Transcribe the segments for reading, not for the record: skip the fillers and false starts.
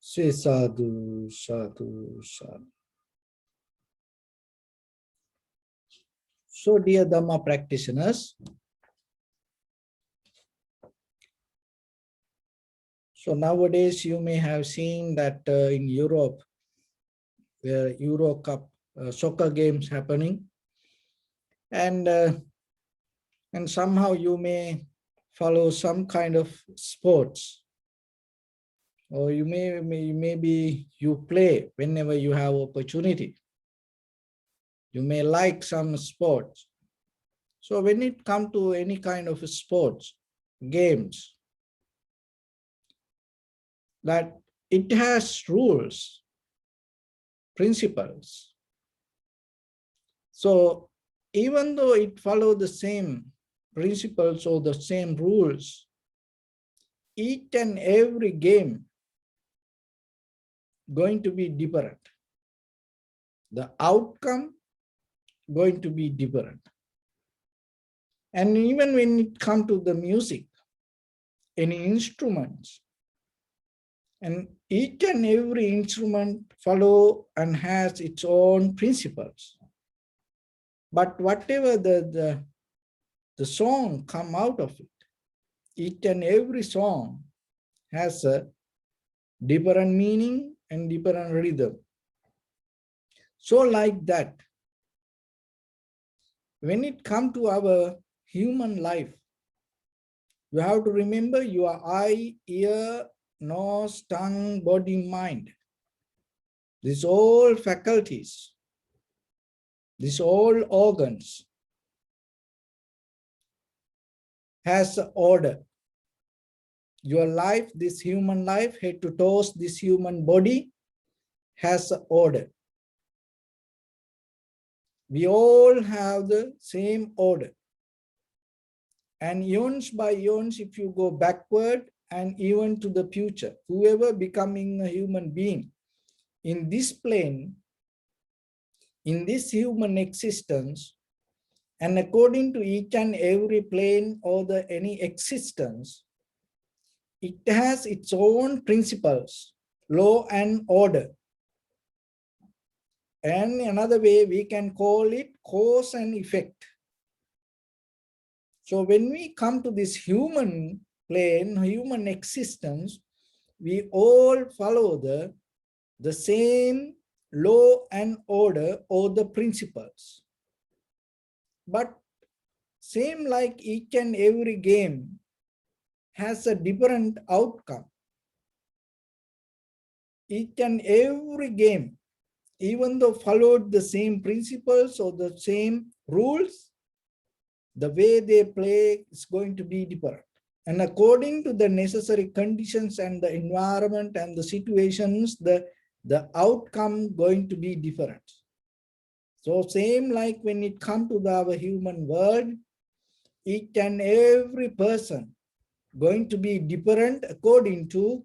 Say sadhu, sadhu, sadhu. So, dear Dharma practitioners, so nowadays you may have seen that in Europe, where Euro Cup soccer games happening, and somehow you may follow some kind of sports, or you maybe you play whenever you have opportunity. You may like some sports. So when it comes to any kind of sports, games, that it has rules, principles. So even though it follows the same principles or the same rules, each and every game going to be different. The outcome going to be different. And even when it comes to the music, any instruments, and each and every instrument follow and has its own principles. But whatever the song come out of it, each and every song has a different meaning and different rhythm. So like that, when it comes to our human life, you have to remember your eye, ear, nose, tongue, body, mind. These all faculties, these all organs has an order. Your life, this human life, head to toes, this human body has an order. We all have the same order. And eons by eons, if you go backward and even to the future, whoever becoming a human being in this plane, in this human existence, and according to each and every plane or the any existence, it has its own principles, law and order. And another way we can call it cause and effect. So when we come to this human plane, human existence, we all follow the same law and order or the principles. But same like each and every game has a different outcome. Each and every game, even though followed the same principles or the same rules, the way they play is going to be different. And according to the necessary conditions and the environment and the situations, the outcome going to be different. So same like when it comes to our human world, each and every person going to be different according to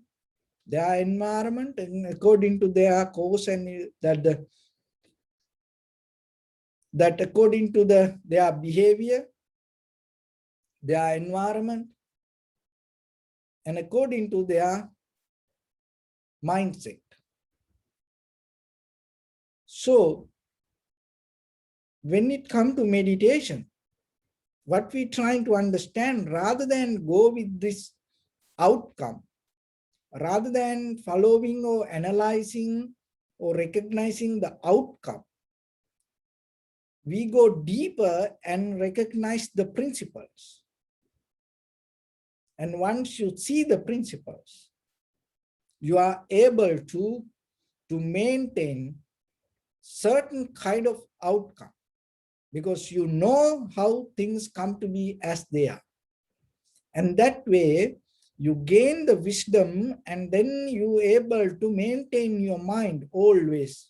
their environment and according to their cause, and that according to their behavior, their environment, and according to their mindset. So when it comes to meditation, what we're trying to understand, rather than go with this outcome, rather than following or analyzing or recognizing the outcome, we go deeper and recognize the principles. And once you see the principles, you are able to maintain certain kind of outcome, because you know how things come to be as they are. And that way you gain the wisdom, and then you able to maintain your mind always.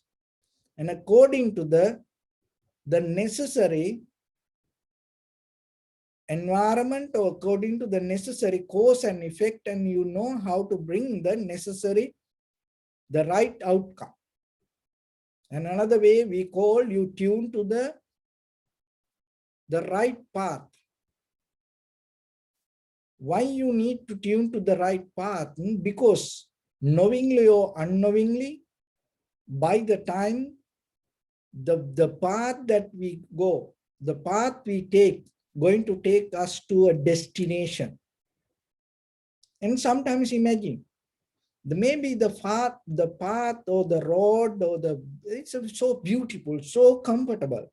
And according to the necessary environment, or according to the necessary cause and effect, and you know how to bring the necessary, the right outcome. And another way we call, you tune to the right path. Why you need to tune to the right path? Because knowingly or unknowingly, by the time the path that we go, the path we take, going to take us to a destination. And sometimes imagine, maybe the path or the road or it's so beautiful, so comfortable.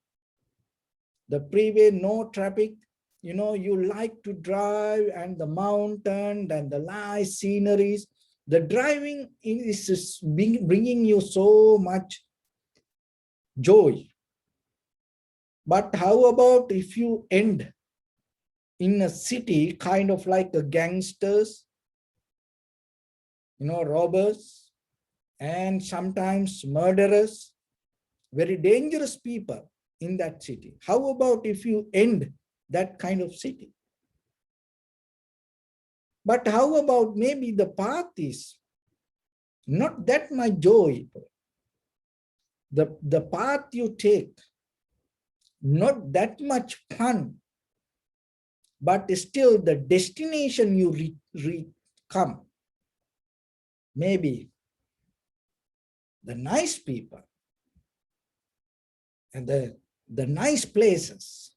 The freeway, no traffic, you like to drive, and the mountain and the nice sceneries. The driving is bringing you so much joy. But how about if you end in a city, kind of like a gangsters, robbers, and sometimes murderers, very dangerous people in that city? How about if you end that kind of city? But how about maybe the path is not that much joy. The path you take, not that much fun, but still the destination you come, maybe the nice people and the nice places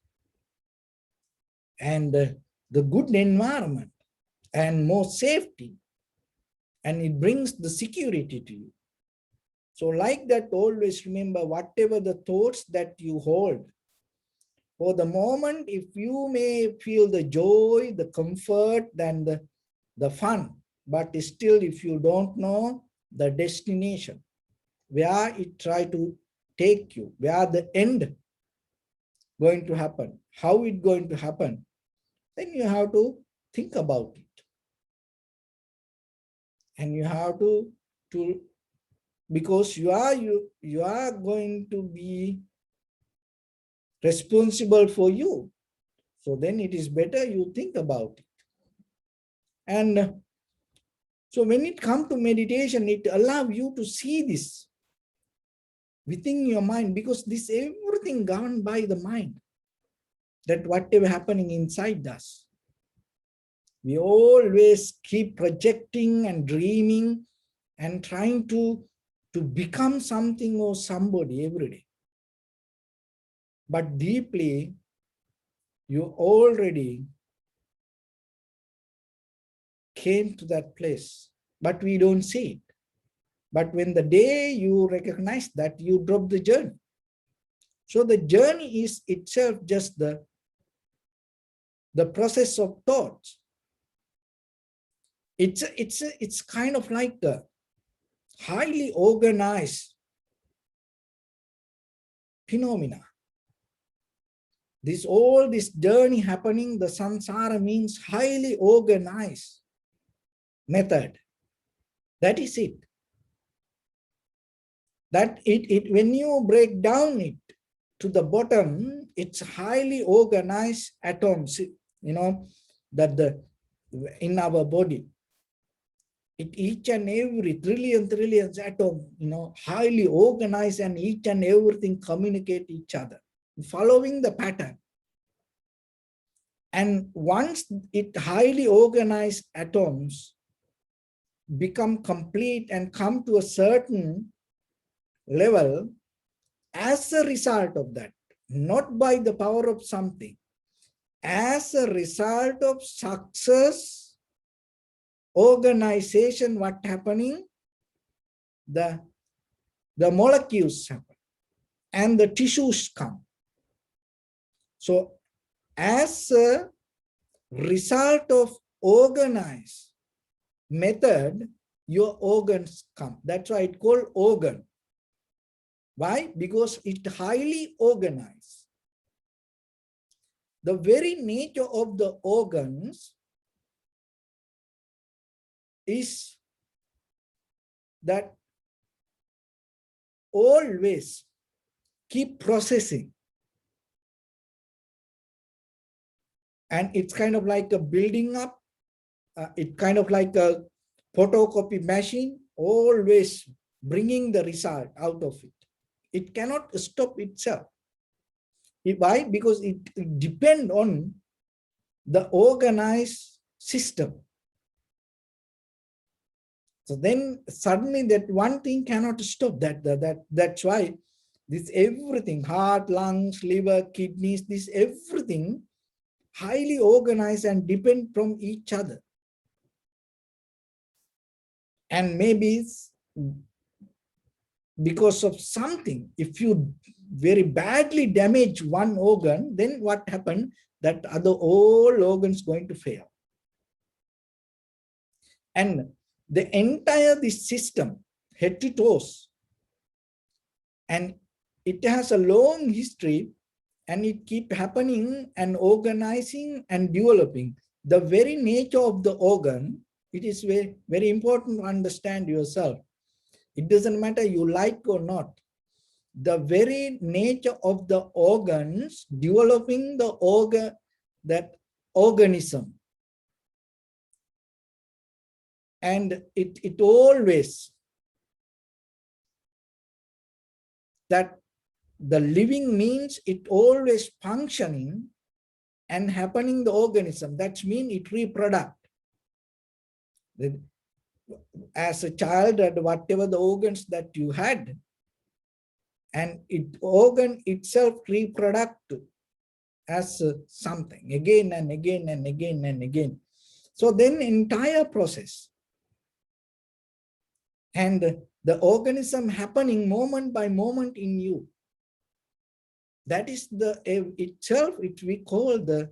and the good environment and more safety, and it brings the security to you. So like that, always remember, whatever the thoughts that you hold, for the moment, if you may feel the joy, the comfort, and the fun, but still if you don't know the destination, where it try to take you, where the end going to happen, how it going to happen, then you have to think about it. And you have to because you are going to be responsible for you. So then it is better you think about it. And so when it comes to meditation, it allows you to see this within your mind, because this everything governed by the mind, that whatever happening inside us, we always keep projecting and dreaming and trying to become something or somebody every day. But deeply, you already came to that place, but we don't see it. But when the day you recognize that, you drop the journey. So the journey is itself just the process of thoughts. It's kind of like a highly organized phenomena. All this journey happening, the samsara means highly organized method. That is it. That when you break down it to the bottom, it's highly organized atoms, that in our body. Each and every trillions atom, highly organized, and each and everything communicate each other, following the pattern. And once it highly organized atoms become complete and come to a certain level, as a result of that, not by the power of something, as a result of success, organization, what happening, the molecules happen and the tissues come. So as a result of organized method, your organs come. That's why it's called organ. Why? Because it's highly organized. The very nature of the organs is that always keep processing. And it's kind of like a building up. It's kind of like a photocopy machine, always bringing the result out of it. It cannot stop itself. Why? Because it depends on the organized system. So then suddenly that one thing cannot stop. That's why this everything, heart, lungs, liver, kidneys, this everything highly organized and depend from each other. And maybe because of something, if you very badly damage one organ, then what happened? That other all organs going to fail. And the entire this system, head to toes, and it has a long history, and it keep happening and organizing and developing. The very nature of the organ, it is very, very important to understand yourself. It doesn't matter you like or not. The very nature of the organs developing the organ, that organism. And it always, that the living means it always functioning and happening the organism. That means it reproduct. As a child, and whatever the organs that you had, and it organ itself reproduct as something again and again and again and again. So then entire process and the organism happening moment by moment in you. That is the itself, which we call the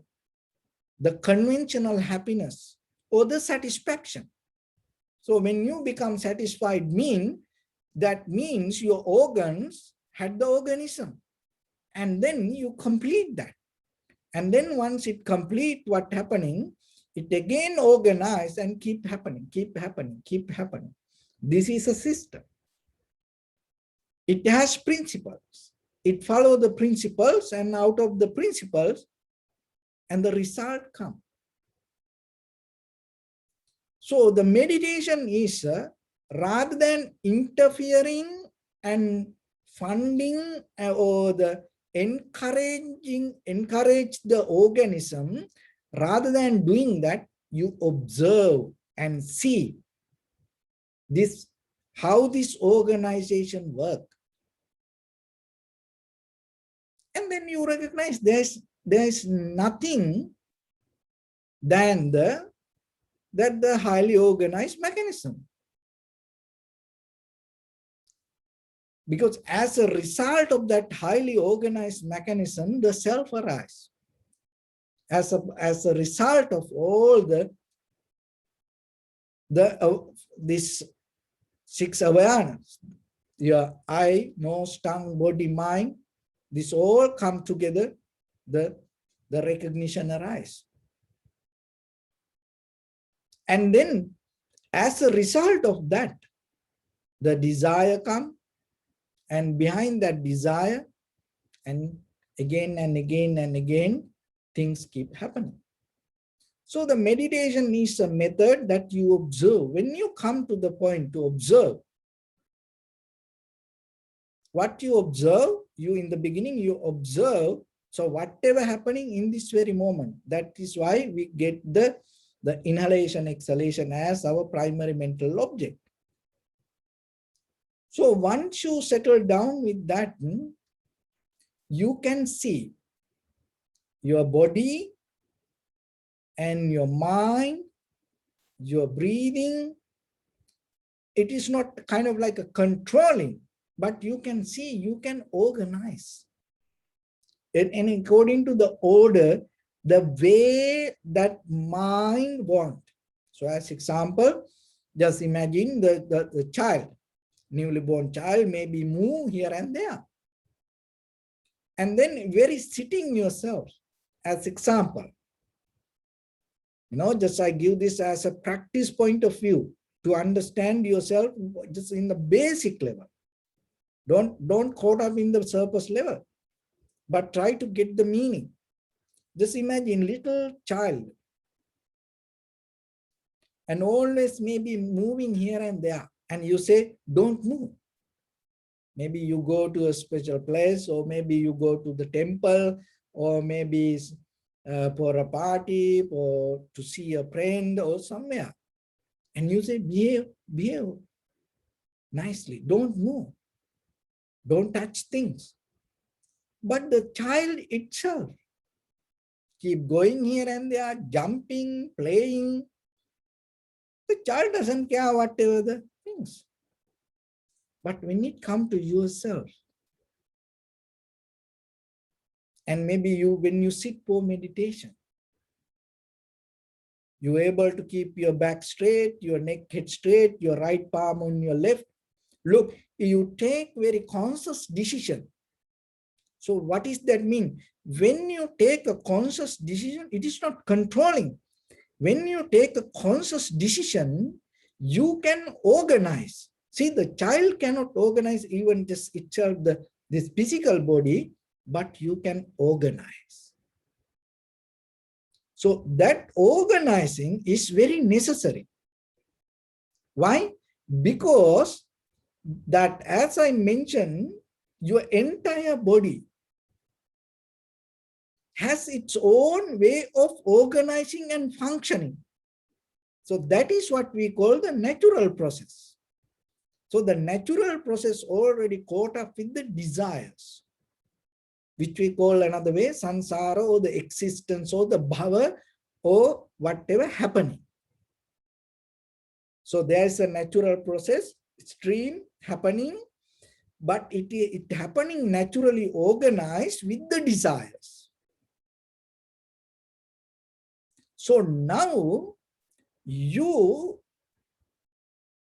conventional happiness or the satisfaction. So when you become satisfied, that means your organs had the organism, and then you complete that. And then once it complete, what happening, it again organize and keep happening, keep happening, keep happening. This is a system. It has principles. It follow the principles, and out of the principles, and the result come. So the meditation is rather than interfering and funding or the encourage the organism, rather than doing that, you observe and see this, how this organization work. And then you recognize there's nothing than the highly organized mechanism. Because as a result of that highly organized mechanism, the self arises. As a result of all this six awareness, your eye, nose, tongue, body, mind, this all come together, the recognition arises. And then as a result of that, the desire comes, and behind that desire, and again and again and again, things keep happening. So the meditation is a method that you observe. When you come to the point to observe, what you observe, you in the beginning, you observe. So whatever happening in this very moment, that is why we get the inhalation, exhalation as our primary mental object. So once you settle down with that, you can see your body and your mind, your breathing. It is not kind of like a controlling, but you can see, you can organize. And according to the order, the way that mind wants. So as example, just imagine the child, newly born child, maybe move here and there. And then very sitting yourself as example. Just I give this as a practice point of view to understand yourself just in the basic level. Don't caught up in the surface level, but try to get the meaning. Just imagine little child and always maybe moving here and there, and you say, don't move. Maybe you go to a special place, or maybe you go to the temple, or maybe for a party, or to see a friend or somewhere. And you say, behave nicely. Don't move. Don't touch things. But the child itself keep going here and there, jumping, playing. The child doesn't care whatever the things. But when it comes to yourself, and maybe when you sit for meditation, you're able to keep your back straight, your neck head straight, your right palm on your left. Look, you take very conscious decision. So what does that mean? When you take a conscious decision, it is not controlling. When you take a conscious decision, you can organize. See, the child cannot organize even just itself, this physical body, but you can organize. So that organizing is very necessary. Why? Because that, as I mentioned, your entire body has its own way of organizing and functioning. So that is what we call the natural process. So the natural process already caught up with the desires, which we call another way samsara, or the existence, or the bhava, or whatever happening. So there's a natural process, stream happening, but it happening naturally organized with the desires. So now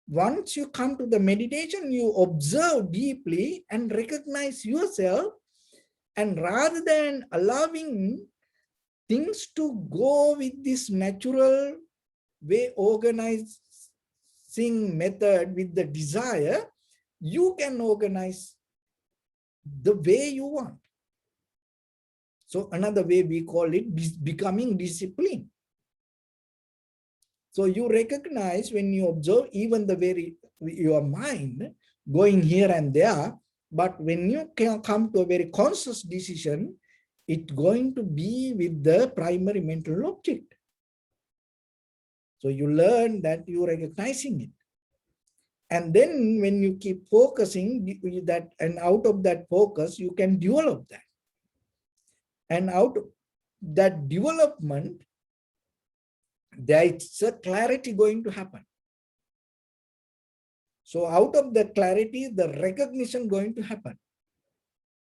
once you come to the meditation, you observe deeply and recognize yourself, and rather than allowing things to go with this natural way organizing method with the desire, you can organize the way you want. So another way we call it becoming disciplined. So you recognize when you observe even your mind going here and there, but when you can come to a very conscious decision, it's going to be with the primary mental object. So you learn that you're recognizing it. And then when you keep focusing that, and out of that focus, you can develop that. And out of that development, there's a clarity going to happen. So out of the clarity, the recognition going to happen.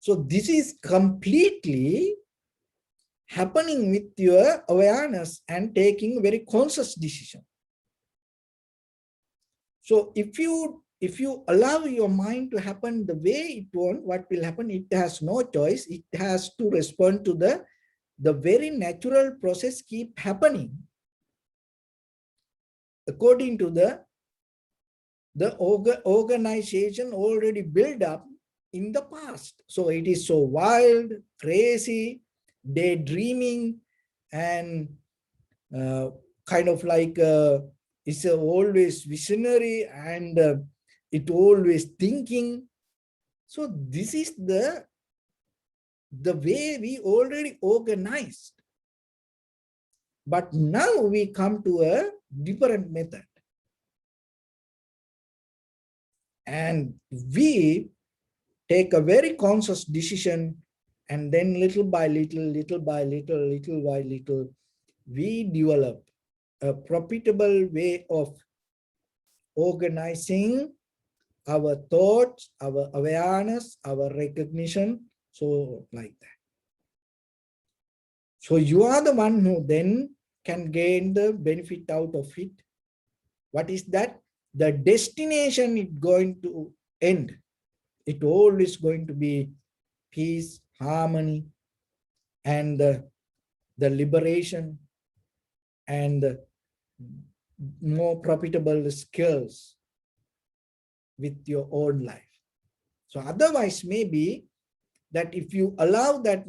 So this is completely happening with your awareness and taking very conscious decision. So if you allow your mind to happen the way it wants, what will happen? It has no choice. It has to respond to the very natural process keep happening according to the organization already built up in the past. So it is so wild, crazy, daydreaming, and kind of like it's always visionary, and it always thinking. So this is the way we already organized. But now we come to a different method. And we take a very conscious decision, and then little by little, we develop a profitable way of organizing our thoughts, our awareness, our recognition. So like that. So you are the one who then can gain the benefit out of it. What is that? The destination is going to end. It always going to be peace, harmony, and the liberation, and more profitable skills with your own life. So otherwise, maybe that if you allow that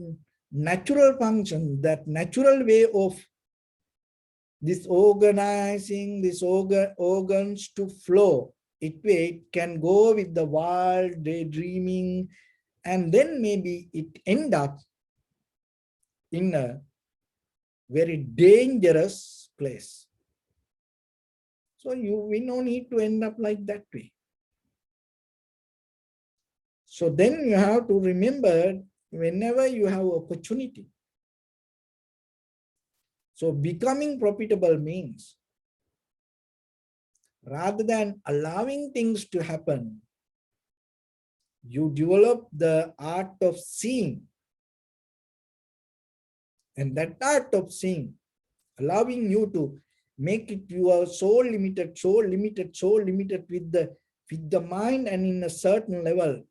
natural function, that natural way of this organizing, these organs to flow, it can go with the wild daydreaming, and then maybe it end up in a very dangerous place. So we no need to end up like that way. So then you have to remember whenever you have opportunity. So becoming profitable means rather than allowing things to happen, you develop the art of seeing. And that art of seeing, allowing you to make it you are so limited with the mind, and in a certain level,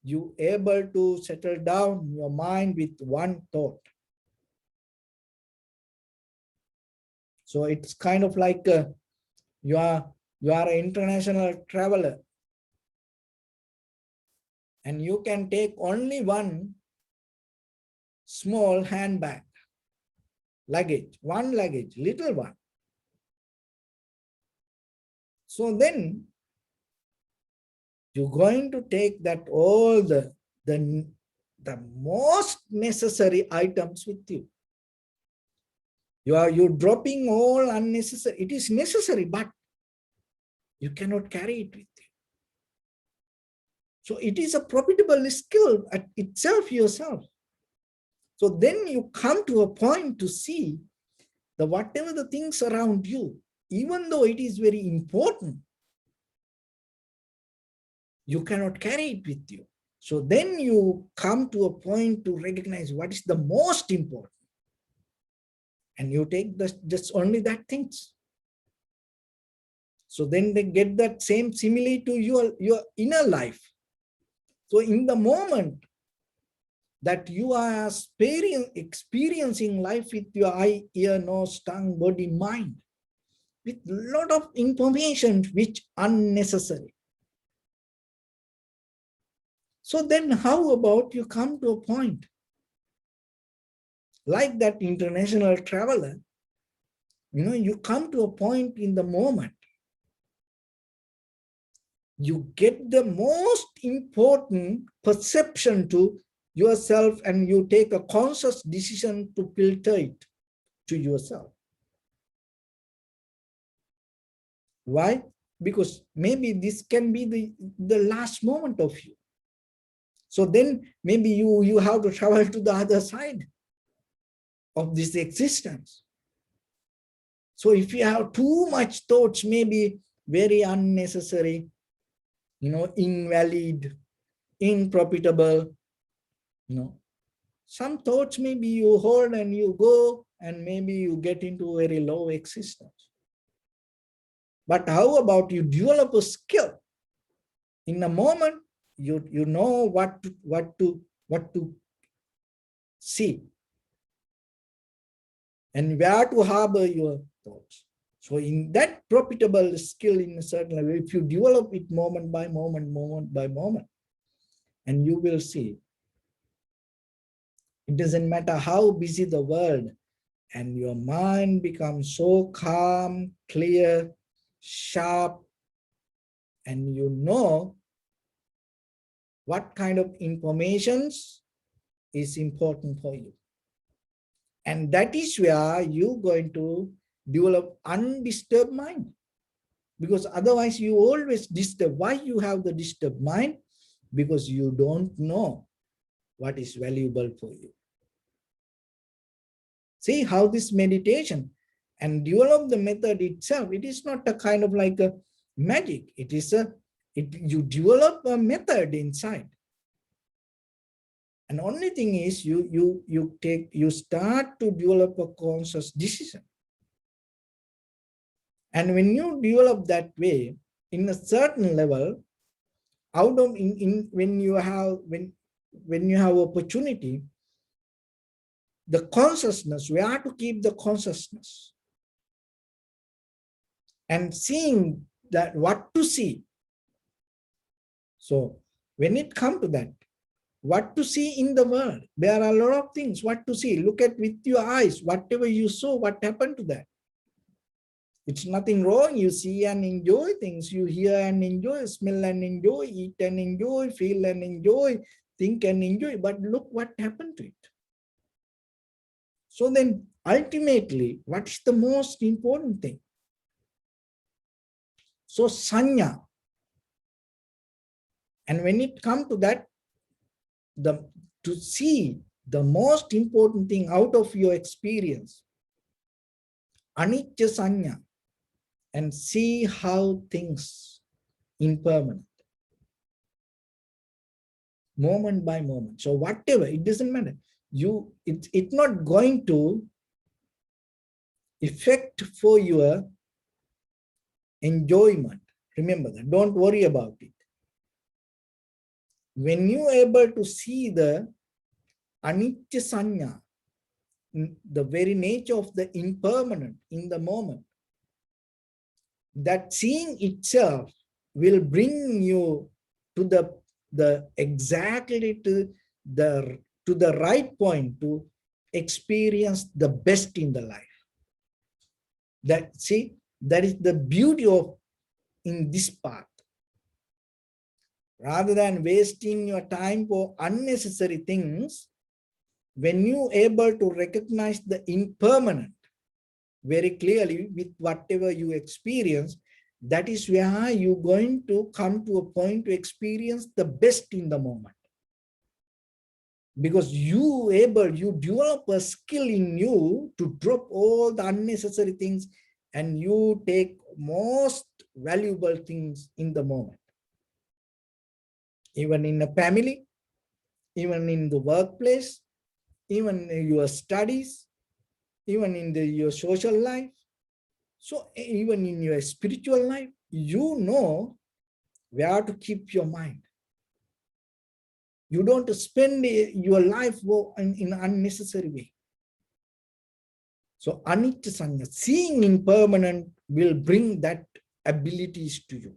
you able to settle down your mind with one thought. So it's kind of like you are an international traveler, and you can take only one small handbag, one luggage, little one. So then you're going to take that all the most necessary items with you. You're dropping all unnecessary. It is necessary, but you cannot carry it with you. So it is a profitable skill at itself yourself. So then you come to a point to see that whatever the things around you, even though it is very important, you cannot carry it with you. So then you come to a point to recognize what is the most important. And you take just only that things. So then they get that same simile to your inner life. So in the moment that you are experiencing life with your eye, ear, nose, tongue, body, mind, with a lot of information which unnecessary. So then how about you come to a point like that international traveler, you come to a point in the moment, you get the most important perception to yourself, and you take a conscious decision to filter it to yourself. Why? Because maybe this can be the last moment of you. So then maybe you have to travel to the other side of this existence. So if you have too much thoughts, maybe very unnecessary, invalid, unprofitable, some thoughts maybe you hold and you go, and maybe you get into very low existence. But how about you develop a skill? In a moment, you know what to see and where to harbor your thoughts. So in that profitable skill in a certain level, if you develop it moment by moment, and you will see, it doesn't matter how busy the world, and your mind becomes so calm, clear, sharp, and you know what kind of information is important for you. And that is where you're going to develop undisturbed mind. Because otherwise you always disturb. Why you have the disturbed mind? Because you don't know what is valuable for you. See how this meditation and develop the method itself, it is not a kind of like a magic. You develop a method inside. And only thing is you start to develop a conscious decision. And when you develop that way, in a certain level, when you have opportunity, the consciousness, we have to keep the consciousness and seeing that what to see. So when it comes to that, what to see in the world, there are a lot of things what to see. Look at with your eyes, whatever you saw, what happened to that? It's nothing wrong. You see and enjoy things. You hear and enjoy, smell and enjoy, eat and enjoy, feel and enjoy, think and enjoy. But look what happened to it. So then ultimately, what's the most important thing? So sanya. And when it comes to that, to see the most important thing out of your experience, anicca sanya, and see how things impermanent, moment by moment. So whatever, it doesn't matter. It's not going to affect for your enjoyment. Remember that. Don't worry about it. When you are able to see the anicca sanya, the very nature of the impermanent in the moment, that seeing itself will bring you to the exactly to the right point to experience the best in the life. That is the beauty of in this path. Rather than wasting your time for unnecessary things, when you are able to recognize the impermanent very clearly with whatever you experience, that is where you're going to come to a point to experience the best in the moment. Because you develop a skill in you to drop all the unnecessary things and you take most valuable things in the moment. Even in a family, even in the workplace, even in your studies, even in your social life, so even in your spiritual life, you know where to keep your mind. You don't spend your life in an unnecessary way. So anicca sanya, seeing impermanent will bring that abilities to you.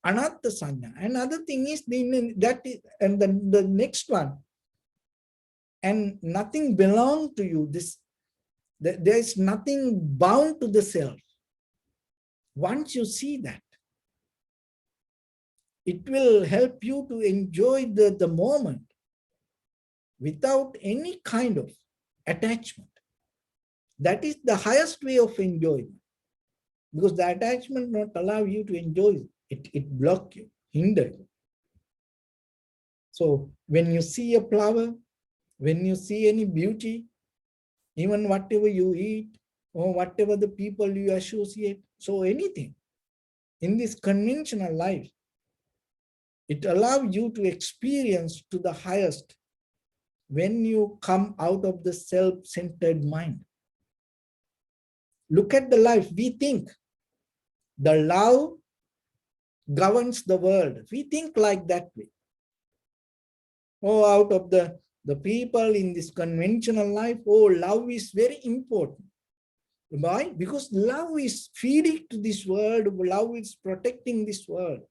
Anatta sanya. Another thing is the next one. And nothing belongs to you. There is nothing bound to the self. Once you see that, it will help you to enjoy the moment without any kind of attachment. That is the highest way of enjoyment. Because the attachment not allow you to enjoy it. It block you, hinder you. So when you see a flower, when you see any beauty, even whatever you eat, or whatever the people you associate, so anything in this conventional life, it allows you to experience to the highest when you come out of the self-centered mind. Look at the life. We think the love governs the world. We think like that way. Oh, out of the people in this conventional life, oh, love is very important. Why? Because love is feeding to this world, love is protecting this world.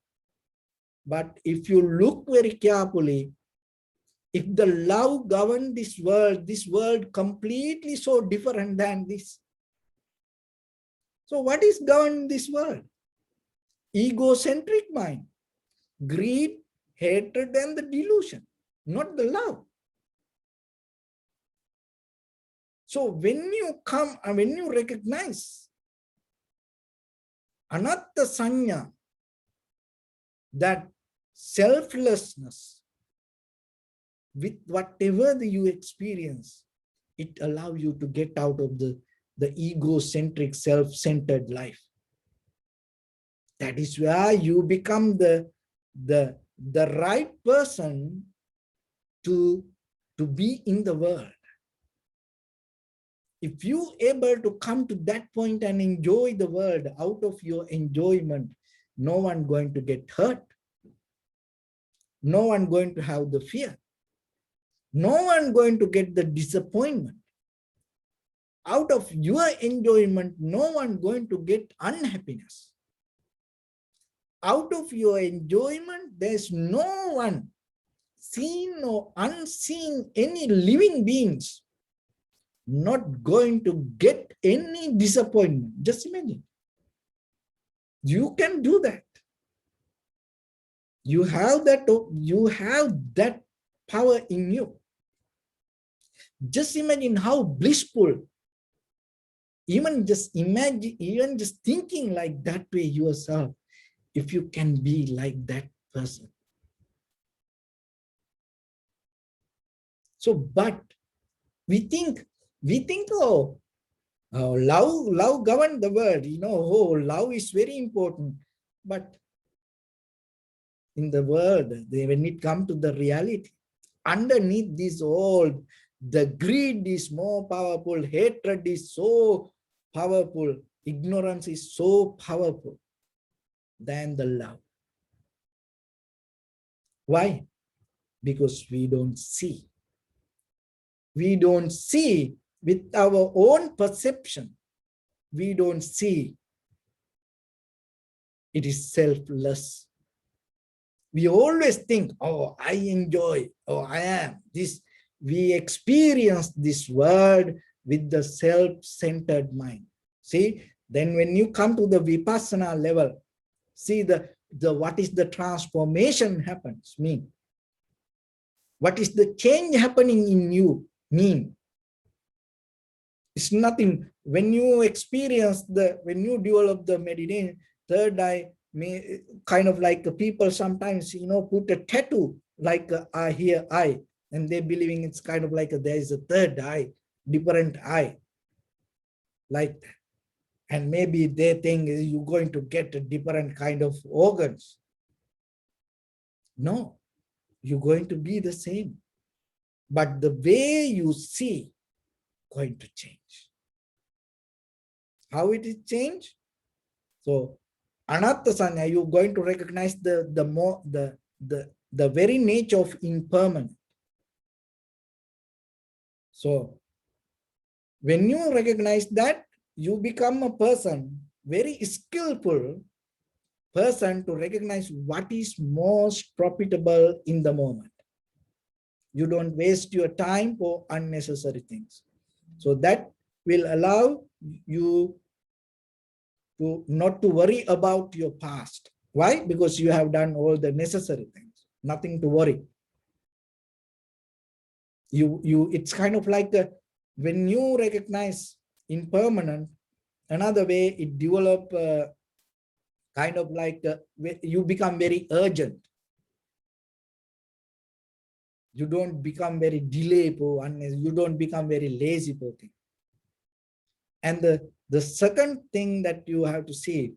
But if you look very carefully, if the love governs this world completely so different than this. So what is governing this world? Egocentric mind, greed, hatred, and the delusion, not the love. So when you come and when you recognize anatta sanya, that selflessness with whatever you experience, it allows you to get out of the egocentric, self-centered life. That is where you become the right person to be in the world. If you able to come to that point and enjoy the world out of your enjoyment, no one going to get hurt. No one going to have the fear. No one going to get the disappointment. Out of your enjoyment, no one going to get unhappiness. Out of your enjoyment, there's no one seen or unseen, any living beings not going to get any disappointment. Just imagine. You can do that. You have that power in you. Just imagine how blissful Even just imagine, even just thinking like that way yourself, if you can be like that person. So, but we think, oh, love govern the world, oh, love is very important. But in the world, when it comes to the reality, underneath this all, the greed is more powerful, hatred is so powerful, ignorance is so powerful than the love. Why? Because we don't see. We don't see with our own perception. We don't see. It is selfless. We always think, oh, I enjoy, oh, I am this. We experience this world with the self-centered mind. See, then when you come to the vipassana level, see the what is the transformation happens mean? What is the change happening in you mean? It's nothing. When you experience when you develop the meditation, third eye, kind of like the people sometimes, put a tattoo like here eye, and they're believing it's kind of like there is a third eye, different eye, like that. And maybe they think you're going to get a different kind of organs. No, you're going to be the same. But the way you see going to change. How it is changed? So anatta sanya, you're going to recognize the very nature of impermanent. So when you recognize that, you become a person, very skillful person to recognize what is most profitable in the moment. You don't waste your time for unnecessary things. So that will allow you to not to worry about your past. Why? Because you have done all the necessary things. Nothing to worry. It's kind of like when you recognize impermanent, another way it develop kind of like you become very urgent. You don't become very delayed, you don't become very lazy. And the second thing that you have to see,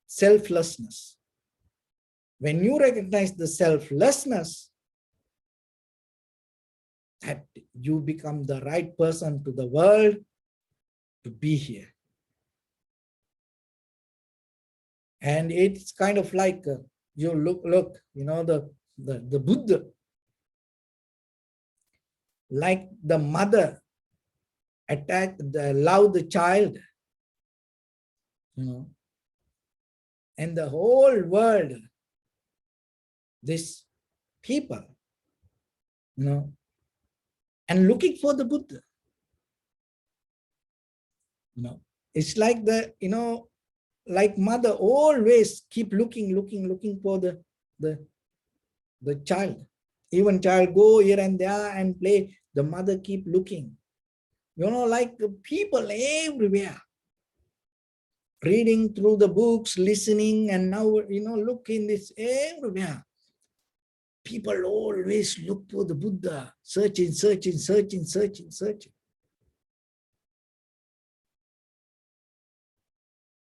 selflessness. When you recognize the selflessness, that you become the right person to the world to be here. And it's kind of like you look, the Buddha, like the mother love the child, and the whole world, this people, and looking for the Buddha. It's like like mother always keep looking for the child. Even child go here and there and play, the mother keep looking. Like people everywhere, reading through the books, listening, and now, look in this everywhere. People always look for the Buddha, searching.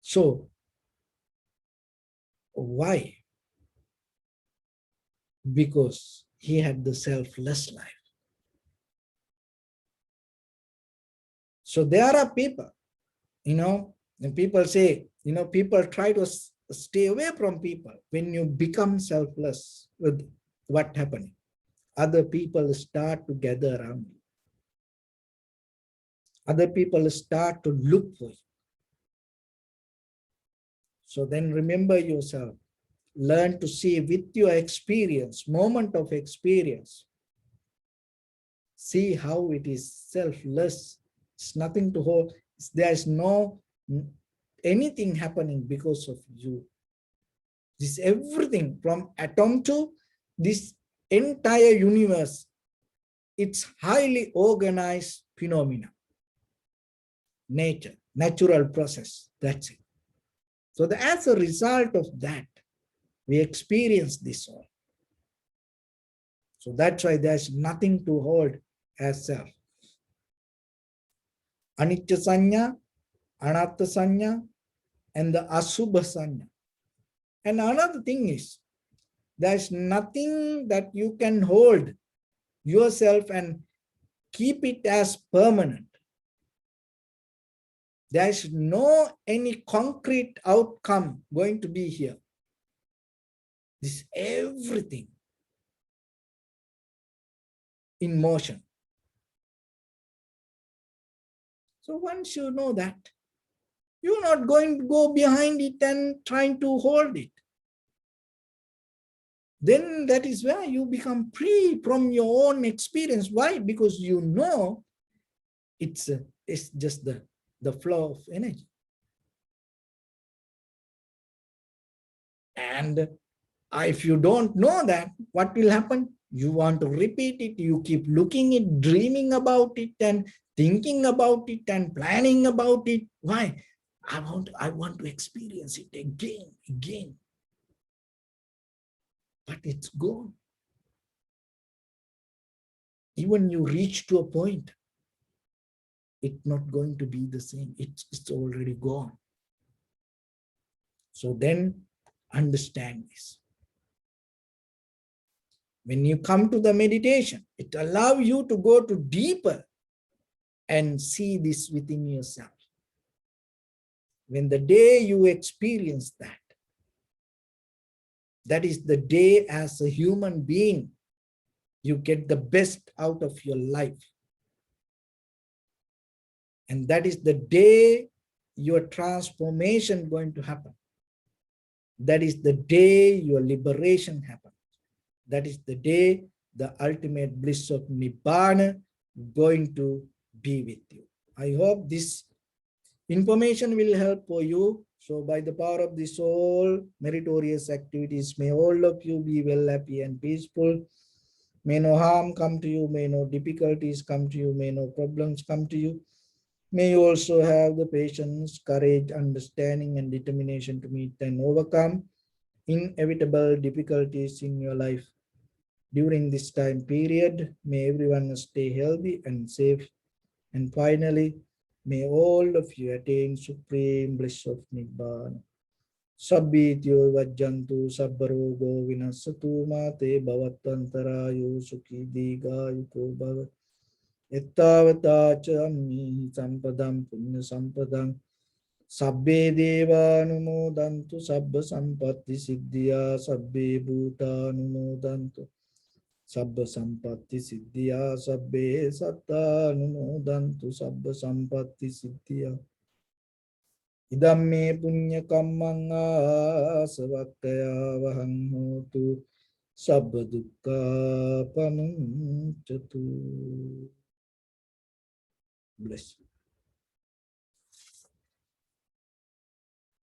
So, why? Because he had the selfless life. So there are people, and people say, people try to stay away from people. When you become selfless, with what happening? Other people start to gather around you. Other people start to look for you. So then remember yourself. Learn to see with your experience, moment of experience. See how it is selfless. It's nothing to hold. There's no anything happening because of you. This everything from atom to this entire universe it's highly organized phenomena, nature, natural process. That's it. So as a result of that, we experience this all. So that's why there's nothing to hold as self. Anicca sanya, anatta sanya, and the asubha sanya. And another thing is, there's nothing that you can hold yourself and keep it as permanent. There's no any concrete outcome going to be here. This everything in motion. So once you know that, you're not going to go behind it and trying to hold it. Then that is where you become free from your own experience. Why? Because you know it's just the flow of energy. And if you don't know that, what will happen? You want to repeat it. You keep looking it, dreaming about it, and thinking about it, and planning about it. Why? I want to experience it again. But it's gone. Even you reach to a point, it's not going to be the same. It's already gone. So then understand this. When you come to the meditation, it allows you to go to deeper and see this within yourself. When the day you experience that, that is the day as a human being, you get the best out of your life. And that is the day your transformation going to happen. That is the day your liberation happens. That is the day the ultimate bliss of Nibbana going to be with you. I hope this information will help for you. So by the power of this all meritorious activities, may all of you be well, happy and peaceful. May no harm come to you, may no difficulties come to you, may no problems come to you. May you also have the patience, courage, understanding and determination to meet and overcome inevitable difficulties in your life. During this time period, may everyone stay healthy and safe. And finally, may all of you attain supreme bliss of Nibbana. Sabbityo vajjantu sabbarogo vinasatu mate bhavatantarayo sukhi digayuko bhavat. Ettavata cha ammi sampadam punya sampadam. Sabbe deva anumodantu sabba sampatti siddhya sabbe bhuta anumodantu. Sabba sampatti siddhya sabbe satta anumodantu sabba sampatti siddhya. Idamme punya kammang asavakkaya vahang hotu sabba dukkha pamuncatu. Bless you.